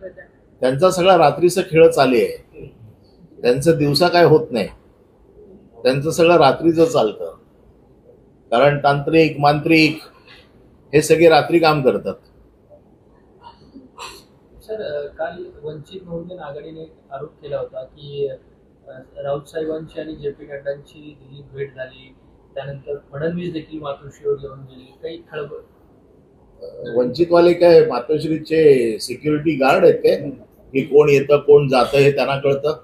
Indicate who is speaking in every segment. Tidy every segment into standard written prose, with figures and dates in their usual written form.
Speaker 1: त्यांचा सगळा रात्रीचा खेळ चालू आहे. त्यांचं दिवसा काय होत नाही, त्यांचं सगळं रात्रीचं चालतं. कारण तांत्रिक मांत्रिक हे सगळे रात्री काम करतात.
Speaker 2: सर, काल वंचित बहुजन आघाडीने एक आरोप केला होता की राऊत साहेबांची आणि जे पी नड्डांची दिल्लीत भेट झाली, त्यानंतर फडणवीस देखील मातोश्रीवर येऊन गेले, काही खळबळ.
Speaker 1: वंचितवाले काय मातोश्रीचे सिक्युरिटी गार्ड आहेत काय की कोण येतं कोण जातं हे त्यांना कळतं?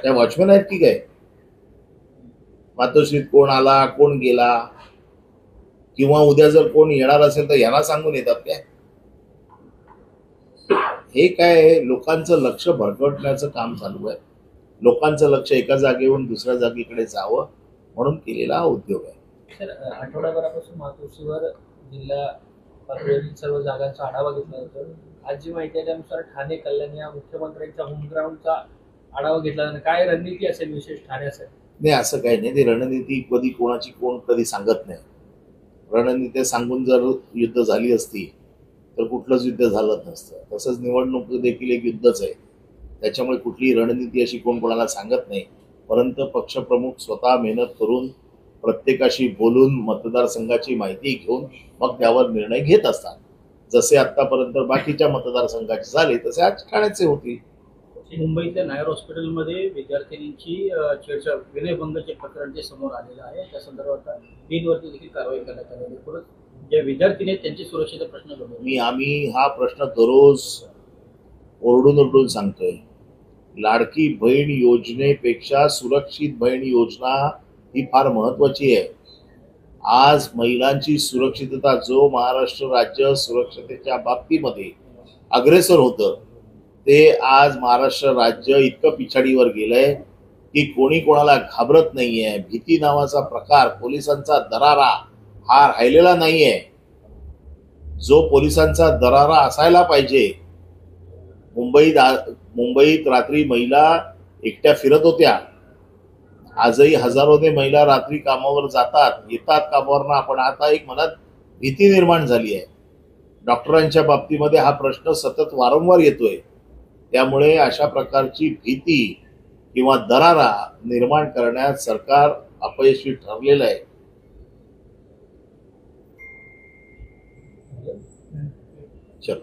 Speaker 1: त्या वॉचमॅन आहेत की काय? मातोश्रीत कोण आला कोण गेला किंवा उद्या जर कोण येणार असेल तर यांना सांगून येतात काय? हे काय लोकांचं लक्ष भरकटण्याचं काम चालू आहे. लोकांचं लक्ष एका जागेवरून दुसऱ्या जागेकडे जावं म्हणून केलेला हा उद्योग आहे.
Speaker 2: सर, आठवडाभरापासून मातोश्रीवर जिल्हा पातळीवरील सर्व जागांचा आढावा घेतला जातो. आज जी माहिती आहे त्यानुसार ठाणे कल्याण या मुख्यमंत्र्यांच्या होमग्राऊंडचा आढावा घेतला जाणार. काय रणनीती असेल विशेष ठाण्यासाठी?
Speaker 1: नाही, असं काही नाही. ती रणनीती कधी कोणाची कोण कधी सांगत नाही. रणनीती सांगून जर युद्ध झाली असती तर कुठलंच युद्ध झालं नसतं. तसंच निवडणूक देखील एक युद्धच आहे. त्याच्यामुळे कुठलीही रणनीती अशी कोण कोणाला सांगत नाही. परंतु पक्षप्रमुख स्वतः मेहनत करून प्रत्येकाशी बोलून मतदारसंघाची माहिती घेऊन मग त्यावर निर्णय घेत असतात. जसे आतापर्यंत बाकीच्या मतदारसंघाचे झाले तसे आज ठाण्याचे होतील.
Speaker 3: मुंबईतल्या नायर हॉस्पिटलमध्ये विद्यार्थिनींची छेडछाड विनयभंगाचे प्रकरण जे समोर आलेलं आहे, त्या संदर्भात डीनवरती देखील कारवाई करण्यात आलेली आहे. परत ज्या विद्यार्थिनी आहेत त्यांची सुरक्षेचा प्रश्न घडतो.
Speaker 1: आम्ही हा प्रश्न दररोज ओरडून ओरडून सांगतोय. लाडकी बहीण योजनेपेक्षा सुरक्षित बहीण योजना ही फार महत्वाची आहे. आज महिलांची सुरक्षितता, जो महाराष्ट्र राज्य सुरक्षतेच्या बाबतीमध्ये अग्रेसर होतं ते आज महाराष्ट्र राज्य इतकं पिछाडीवर गेलंय की कोणी कोणाला घाबरत नाहीये. भीती नावाचा प्रकार, पोलिसांचा दरारा हा राहिलेला नाहीये. जो पोलिसांचा दरारा असायला पाहिजे. मुंबईत रात्री महिला एकट्या फिरत होत्या. आजही हजारोने महिला रात्री कामावर जातात येतात कामावरनं. पण आता एक मनात भीती निर्माण झाली आहे. डॉक्टरांच्या बाबतीमध्ये हा प्रश्न सतत वारंवार येतोय. त्यामुळे अशा प्रकारची भीती किंवा दरारा निर्माण करण्यात सरकार अपयशी ठरलेलं आहे. चलो.